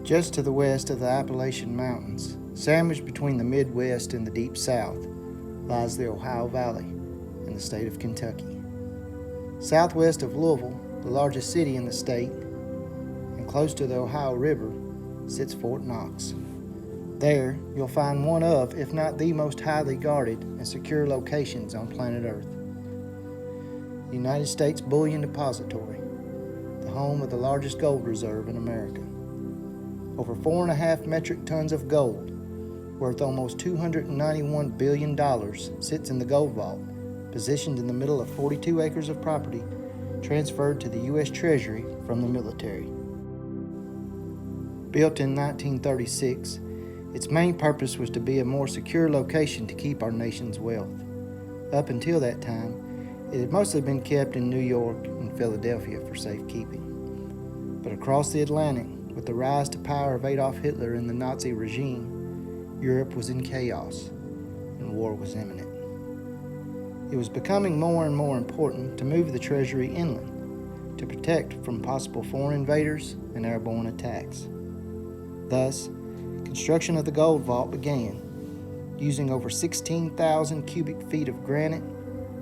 Just to the west of the Appalachian Mountains, sandwiched between the Midwest and the Deep South, lies the Ohio Valley in the state of Kentucky. Southwest of Louisville, the largest city in the state, and close to the Ohio River, sits Fort Knox. There, you'll find one of, if not the most highly guarded and secure locations on planet Earth. The United States Bullion Depository, the home of the largest gold reserve in America. Over 4.5 metric tons of gold, worth almost $291 billion, sits in the gold vault, positioned in the middle of 42 acres of property transferred to the U.S. Treasury from the military. Built in 1936, its main purpose was to be a more secure location to keep our nation's wealth. Up until that time, it had mostly been kept in New York and Philadelphia for safekeeping. But across the Atlantic, with the rise to power of Adolf Hitler and the Nazi regime, Europe was in chaos and war was imminent. It was becoming more and more important to move the treasury inland to protect from possible foreign invaders and airborne attacks. Thus, construction of the gold vault began, using over 16,000 cubic feet of granite,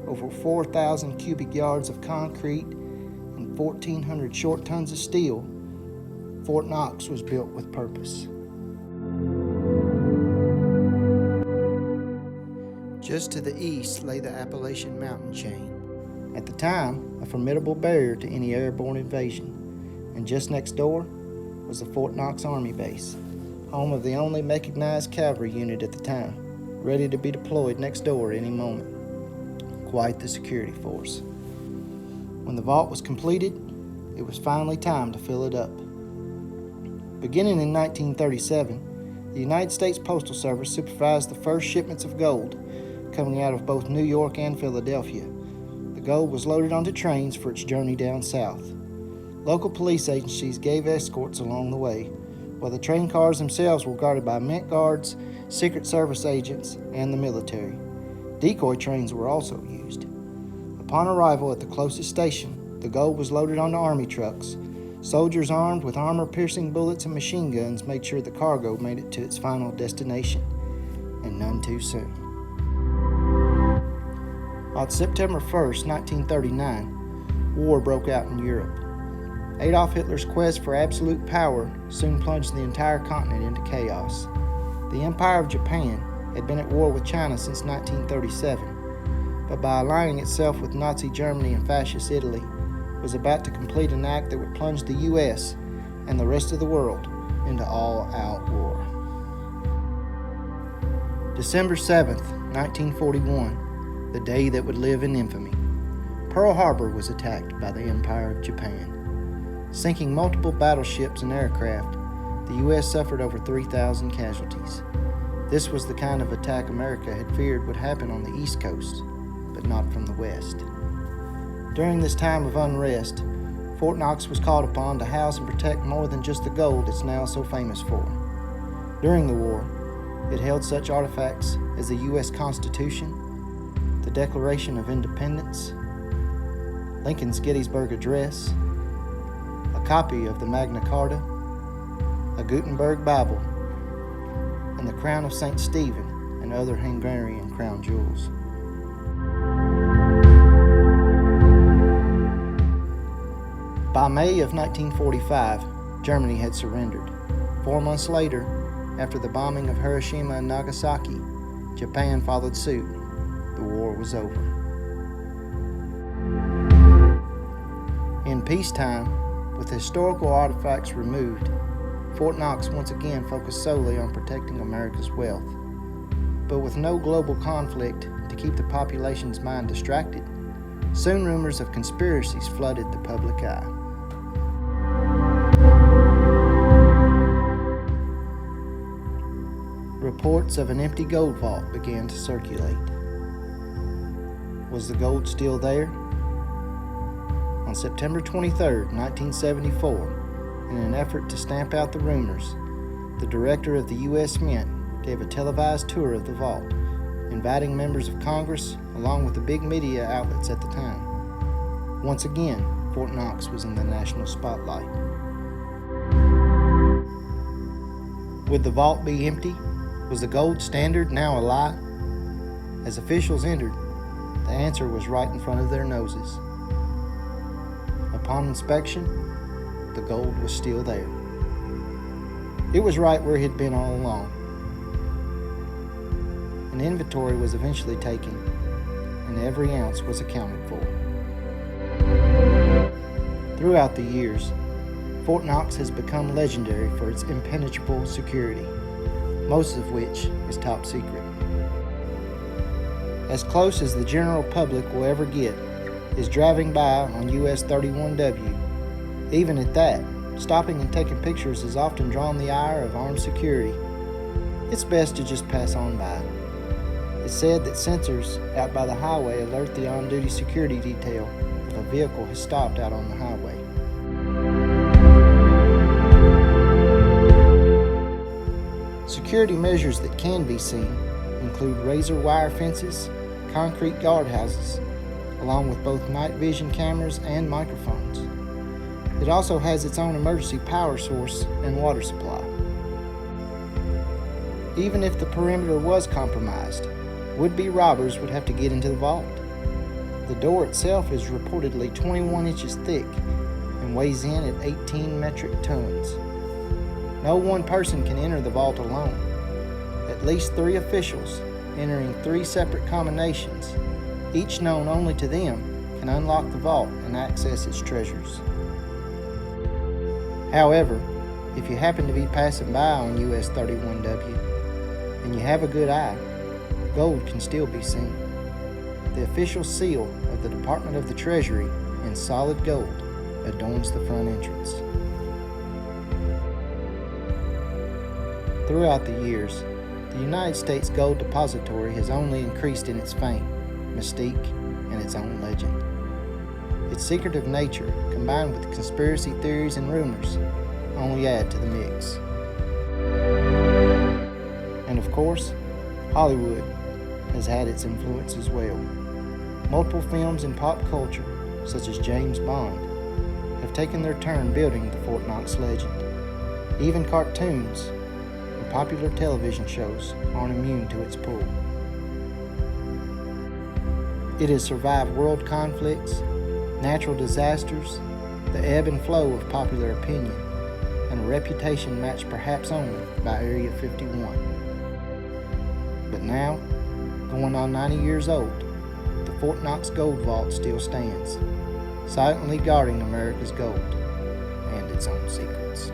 over 4,000 cubic yards of concrete, and 1,400 short tons of steel. Fort Knox was built with purpose. Just to the east lay the Appalachian mountain chain, at the time a formidable barrier to any airborne invasion, and just next door was the Fort Knox Army Base, home of the only mechanized cavalry unit at the time, ready to be deployed next door at any moment. Quite the security force. When the vault was completed, it was finally time to fill it up. Beginning in 1937, the United States Postal Service supervised the first shipments of gold coming out of both New York and Philadelphia. The gold was loaded onto trains for its journey down south. Local police agencies gave escorts along the way, while the train cars themselves were guarded by mint guards, Secret Service agents, and the military. Decoy trains were also used. Upon arrival at the closest station, the gold was loaded onto army trucks. Soldiers armed with armor-piercing bullets and machine guns made sure the cargo made it to its final destination, and none too soon. On September 1st, 1939, war broke out in Europe. Adolf Hitler's quest for absolute power soon plunged the entire continent into chaos. The Empire of Japan had been at war with China since 1937, but by aligning itself with Nazi Germany and Fascist Italy, was about to complete an act that would plunge the U.S. and the rest of the world into all-out war. December 7th, 1941, the day that would live in infamy, Pearl Harbor was attacked by the Empire of Japan. Sinking multiple battleships and aircraft, the U.S. suffered over 3,000 casualties. This was the kind of attack America had feared would happen on the East Coast, but not from the West. During this time of unrest, Fort Knox was called upon to house and protect more than just the gold it's now so famous for. During the war, it held such artifacts as the U.S. Constitution, the Declaration of Independence, Lincoln's Gettysburg Address, a copy of the Magna Carta, a Gutenberg Bible, and the crown of St. Stephen and other Hungarian crown jewels. By May of 1945, Germany had surrendered. 4 months later, after the bombing of Hiroshima and Nagasaki, Japan followed suit. The war was over. In peacetime, with historical artifacts removed, Fort Knox once again focused solely on protecting America's wealth. But with no global conflict to keep the population's mind distracted, soon rumors of conspiracies flooded the public eye. Reports of an empty gold vault began to circulate. Was the gold still there? On September 23, 1974, in an effort to stamp out the rumors, the director of the U.S. Mint gave a televised tour of the vault, inviting members of Congress along with the big media outlets at the time. Once again, Fort Knox was in the national spotlight. Would the vault be empty? Was the gold standard now a lie? As officials entered, the answer was right in front of their noses. Upon inspection, the gold was still there. It was right where it had been all along. An inventory was eventually taken, and every ounce was accounted for. Throughout the years, Fort Knox has become legendary for its impenetrable security, most of which is top secret. As close as the general public will ever get is driving by on US 31W. Even at that, stopping and taking pictures has often drawn the ire of armed security. It's best to just pass on by. It's said that sensors out by the highway alert the on-duty security detail if a vehicle has stopped out on the highway. Security measures that can be seen include razor wire fences, concrete guardhouses, along with both night vision cameras and microphones. It also has its own emergency power source and water supply. Even if the perimeter was compromised, would-be robbers would have to get into the vault. The door itself is reportedly 21 inches thick and weighs in at 18 metric tons. No one person can enter the vault alone. At least 3 officials, entering 3 separate combinations, each known only to them, can unlock the vault and access its treasures. However, if you happen to be passing by on US 31W and you have a good eye, gold can still be seen. The official seal of the Department of the Treasury in solid gold adorns the front entrance. Throughout the years, the United States Gold Depository has only increased in its fame, mystique, and its own legend. Its secretive nature, combined with conspiracy theories and rumors, only add to the mix. And of course, Hollywood has had its influence as well. Multiple films in pop culture, such as James Bond, have taken their turn building the Fort Knox legend. Even cartoons and popular television shows aren't immune to its pull. It has survived world conflicts, natural disasters, the ebb and flow of popular opinion, and a reputation matched perhaps only by Area 51. But now, going on 90 years old, the Fort Knox Gold Vault still stands, silently guarding America's gold and its own secrets.